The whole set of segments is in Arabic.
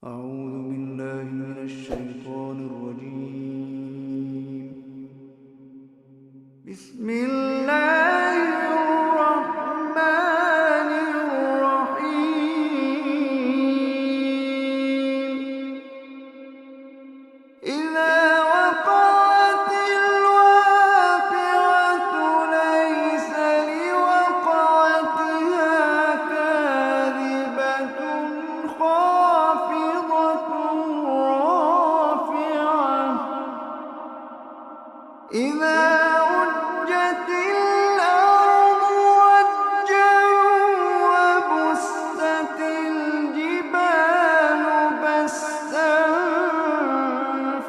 أعوذ بالله من الشيطان الرجيم. بسم الله الرحمن الرحيم. إذا وقعت الواقعة ليس لوقعتها كاذبة خافضة رافعة. إذا رجت الأرض رجا وبست الجبال بسا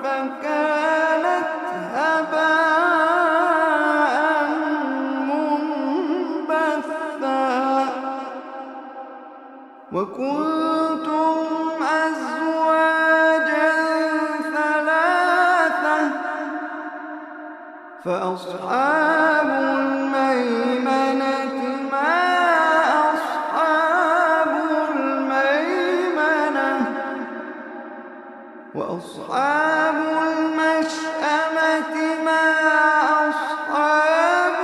فكانت هباء منبثا. وكنتم أزواجا ثلاثة فأصحاب الميمنة ما أصحاب الميمنة. وأصحاب المشأمة ما أصحاب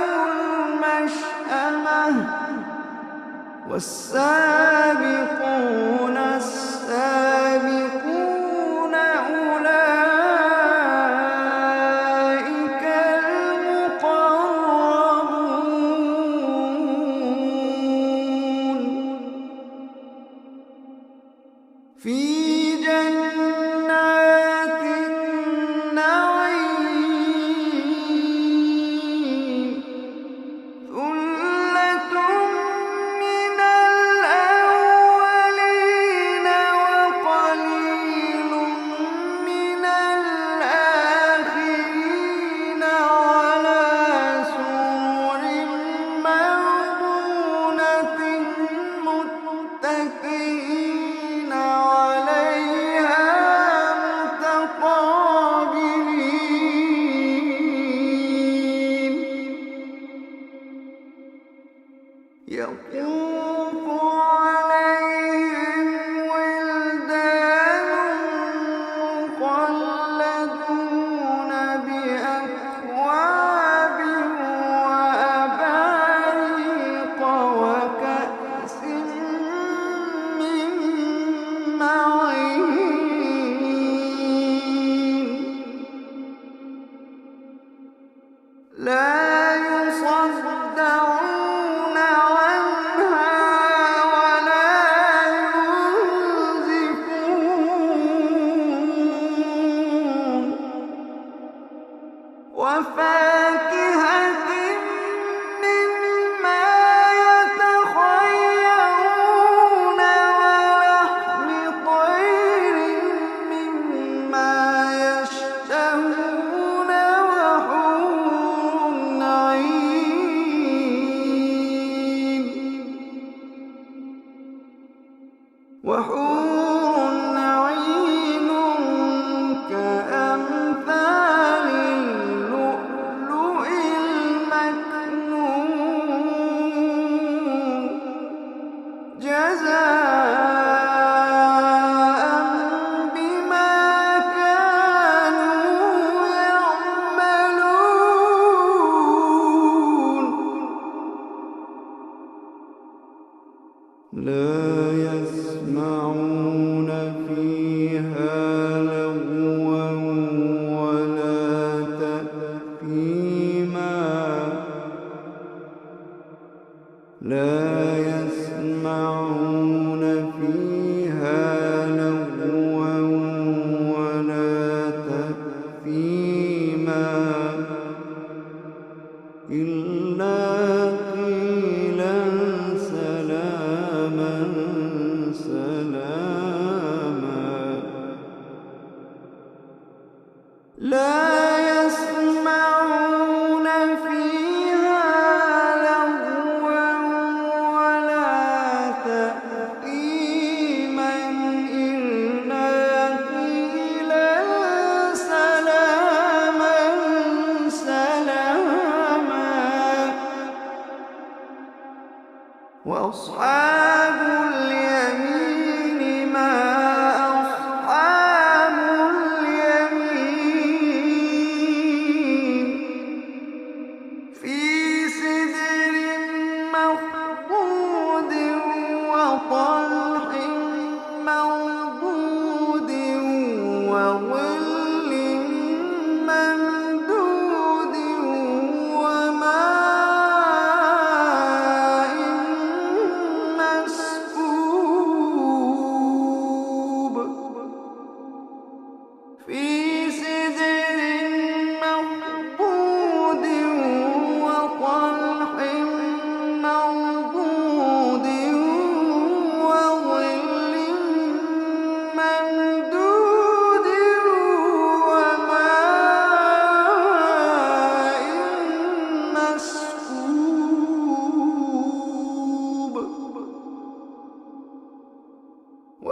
المشأمة. والسابقون السابقون أولئك المقربون في جنات النعيم. ثلة من الأولين وقليل من الآخرين على سرر موضونة متكئين عليها متقابلين. يطوف عليهم ولدان مخلدون بأكواب وأباريق وكأس من معين. لا يصدعون عنها ولا ينزفون. وفاكهة مما يتخيرون ولحم طير مما يشتهون وحور عين. وحور عين كأمثال اللؤلؤ المكنون جزاء بما كانوا يعملون. لا يسمعون فيها لغوا ولا تأثيما. لا يسمعون فيها لغوا ولا تأثيما إلا قيلا سلاما سلاما. لا يسمعون فيها لغوا ولا تأثيما إلا قيلا سلاما سلاما. وأصحاب اليمين ما أصحاب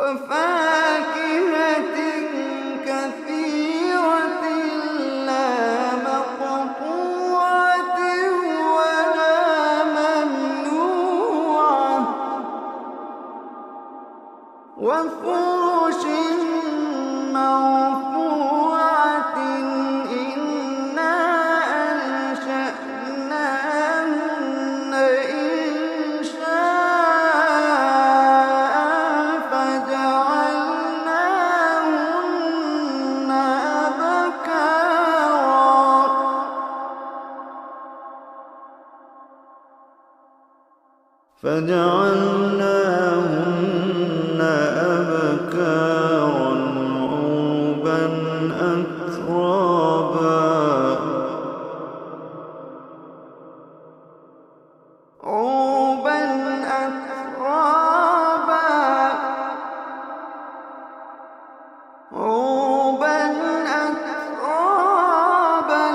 وفاكهة كثيرة لا مقطوعة ولا ممنوعة وفرش مرفوعة إنا أنشأناهن إنشاء فجعلناهن أبكارا عربا أترابا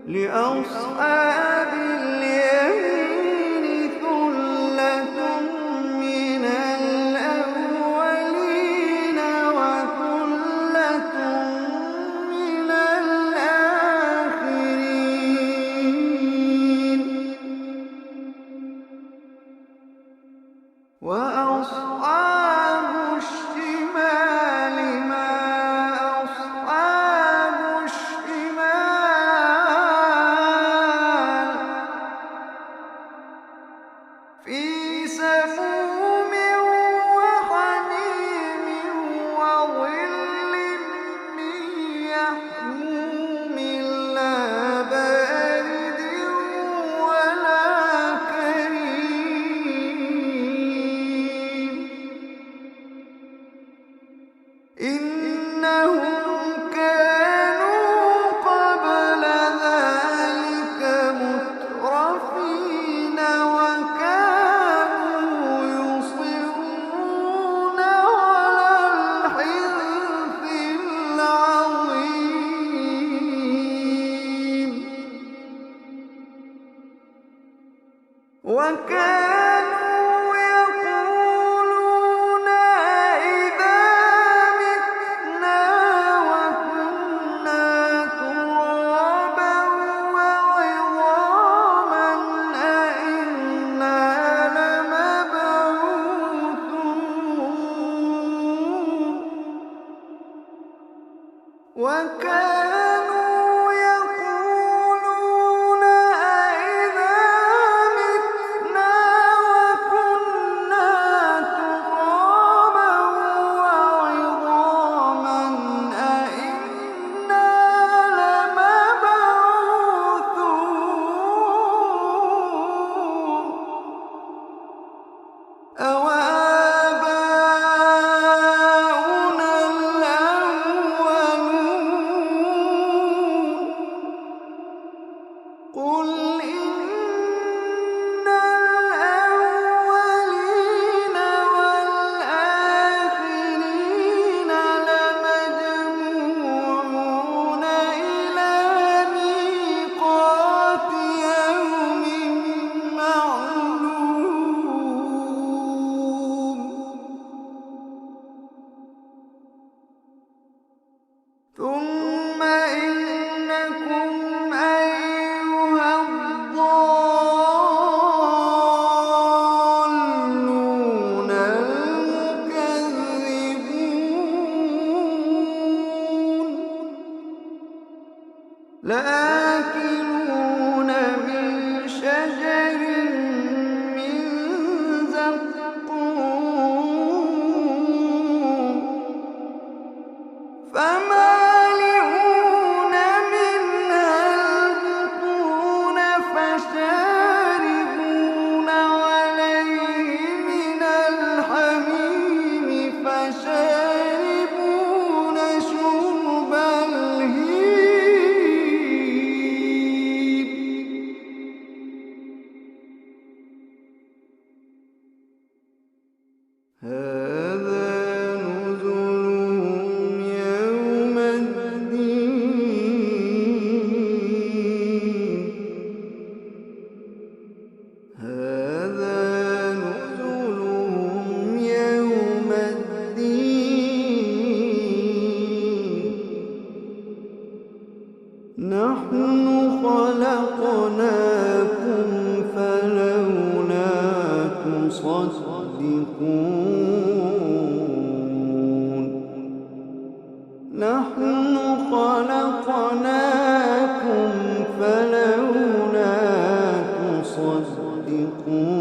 لأصحاب اليمين ثلة من الأولين وثلة من الآخرين وأصحاب الشمال ما أصحاب الشمال في سموم وحميم وظل من يحموم لا بارد ولا كريم إنهم كانوا قبل ذلك مترفين وكانوا يصرون على الحنث العظيم وكانوا يقولون أئذا متنا وكنا ترابا وعظاما أئنا لمبعوثون وكانوا يقولون أئذا متنا وكنا ترابا وعظاما أئنا لمبعوثون أوآباؤنا الأولون قل إن الأولين والآخرين لمجموعون إلى ميقات يوم معلوم ثم إنكم أيها الضالون المكذبون لآكلون من شجر من زقوم فمالئون منها البطون فشاربون عليه من الحميم فشاربون شرب الهيم نحن خلقناكم فلولا تصدقون نحن خلقناكم فلولا تصدقون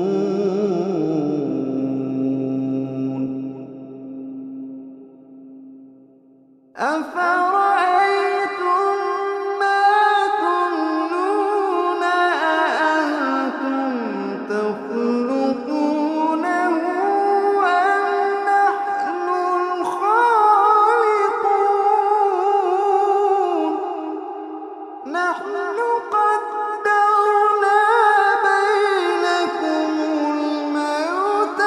أفرأيتم ما تمنون أأنتم تخلقونه أم نحن الخالقون نحن قدرنا بينكم الموت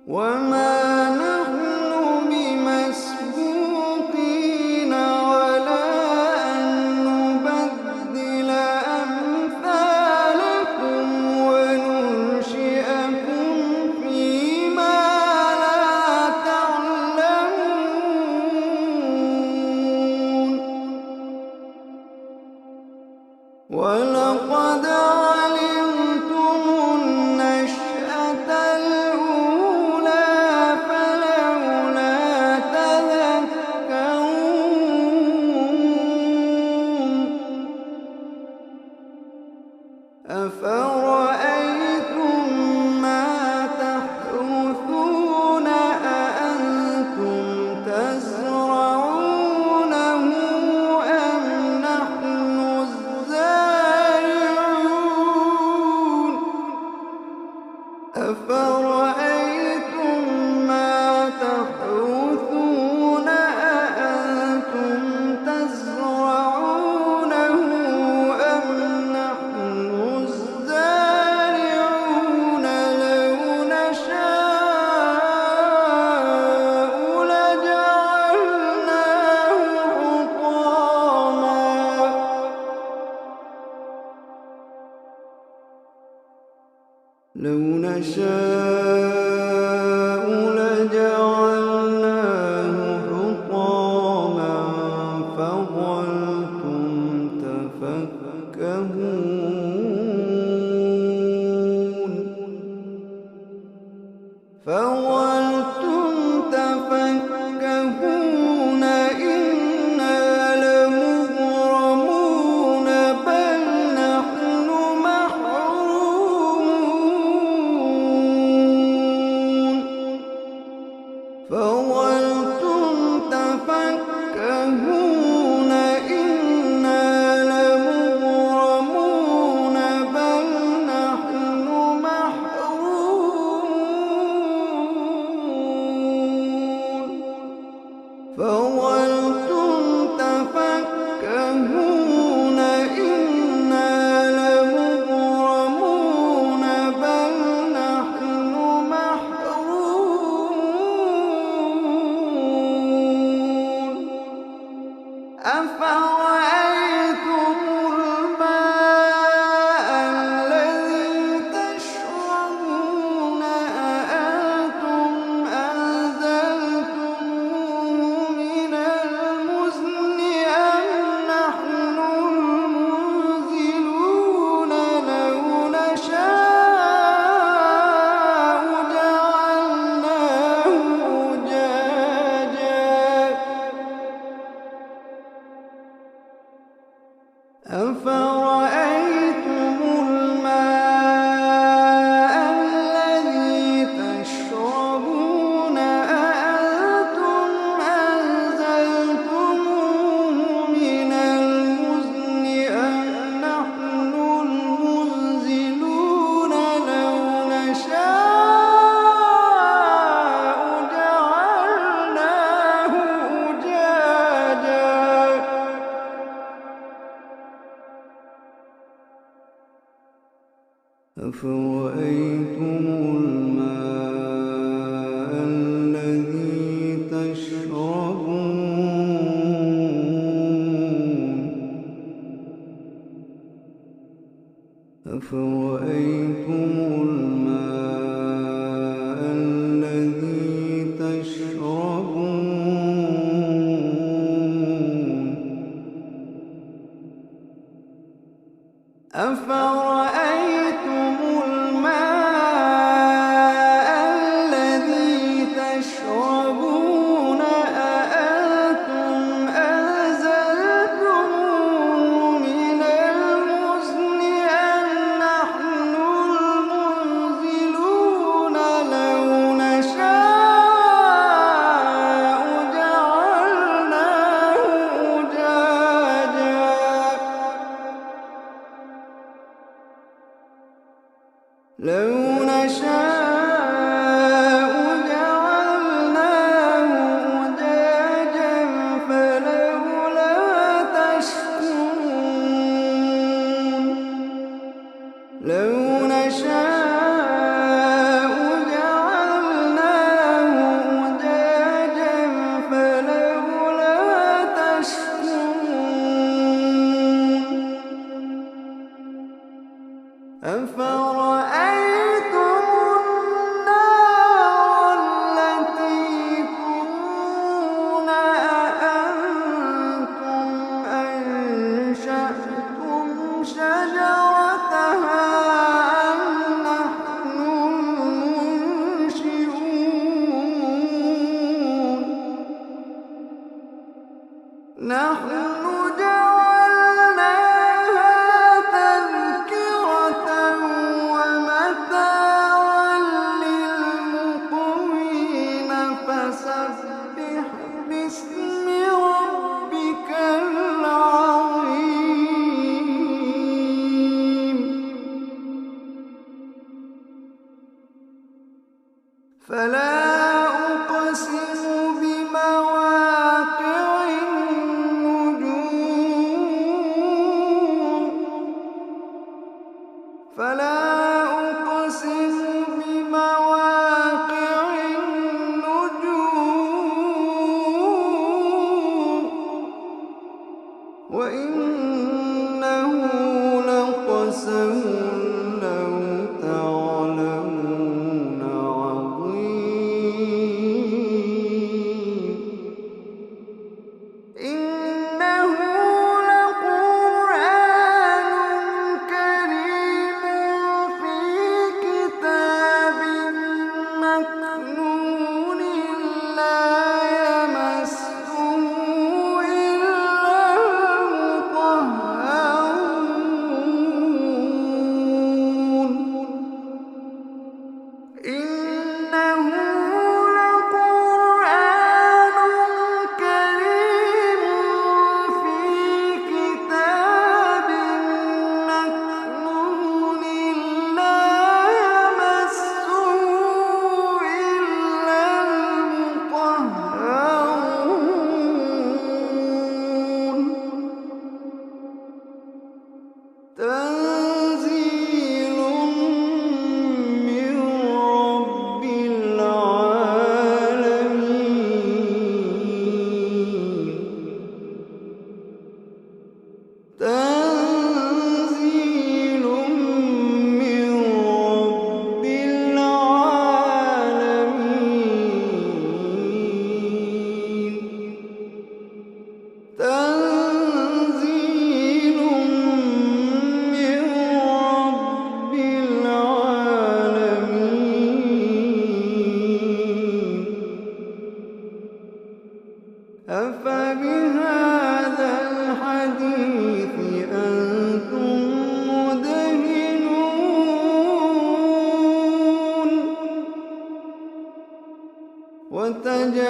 وما نحن بمسبوقين على أن نبدل أمثالكم وننشئكم فيما لا تعلمون ولقد علمتم النشأة الأولى فلولا تذكرون أفرأيتم ما تحرثون أأنتم تزرعونه أم نحن الزارعون أفرأيتم ما تحرثون أأنتم تزرعونه أم نحن الزارعون لو نشاء لجعلناه حطاما فظلتم تفكهون إنا لمغرمون بل نحن محرومون فظلتم تفكهون إنا لمغرمون بل نحن محرومون فلا أقسم بمواقع النجوم فلا أقسم بمواقع النجوم وإنه لقسم لو تعلمون عظيم إنه لقرآن كريم في كتاب مكنون لا يمسه إلا المطهرون إنه لقرآن كريم في كتاب مكنون لا يمسه إلا المطهرون تنزيل من رب العالمين تنزيل من رب العالمين تنزيل من رب العالمين أفبهذا الحديث أنتم مدهنون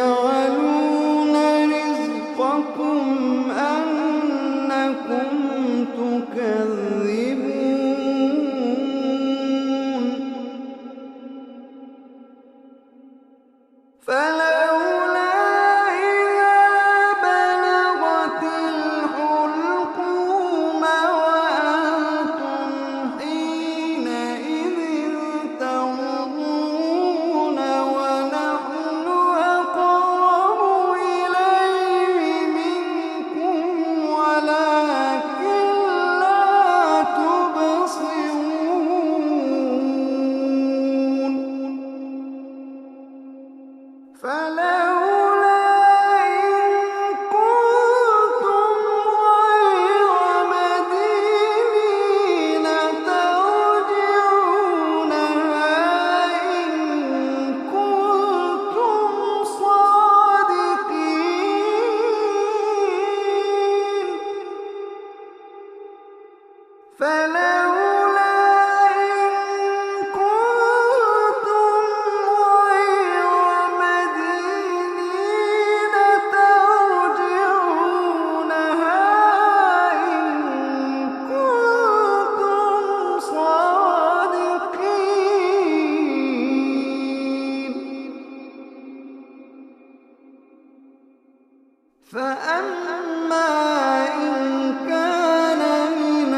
وتجعلون رزقكم أنكم تكذبون فلولا إذا بلغت الحلقوم وأنتم حينئذ تنظرون ونحن أقرب إليه منكم ولكن لا تبصرون فلولا إن كنتم غير مدينين ترجعونها إن كنتم صادقين فلولا إن كنتم غير مدينين ترجعونها إن كنتم صادقين فأما إن كان من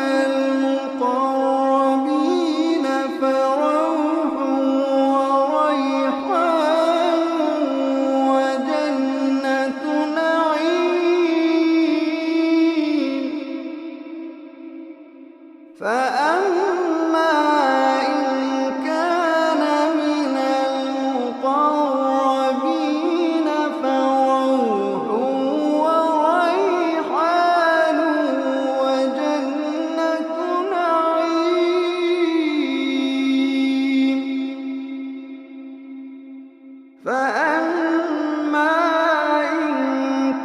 المقربين فروح وريحان وجنة نعيم فأما إن كان من المقربين فروح وريحان وجنة نعيم فأما إن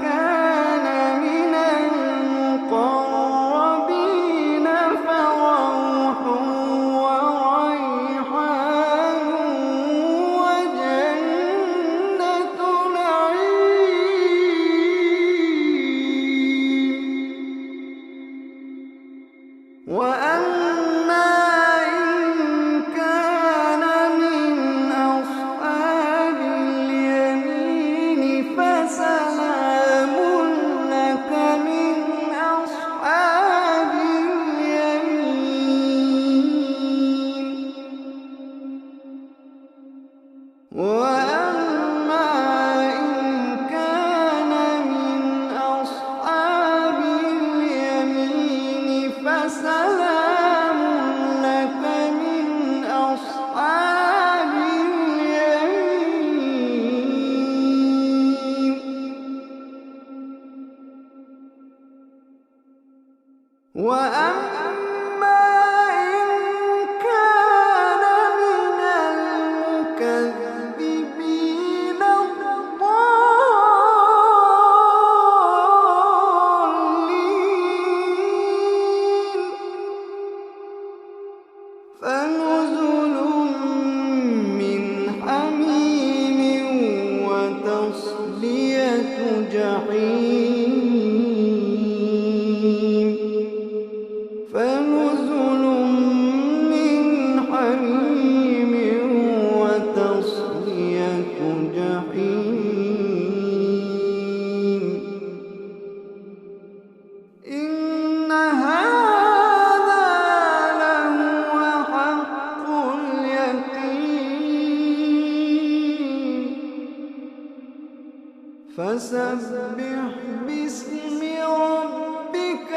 كان من المقربين فروح وريحان وجنة نعيم وأما إن كان من أصحاب وأما إن كان من أصحاب اليمين فسلام لك من أصحاب اليمين. وأما إن كان من المكذبين الضالين فنزل من حميم وتصلية جحيم. فنزل من حميم وتصلية جحيم. إن هذا لهو حق اليقين. فسبح باسم ربك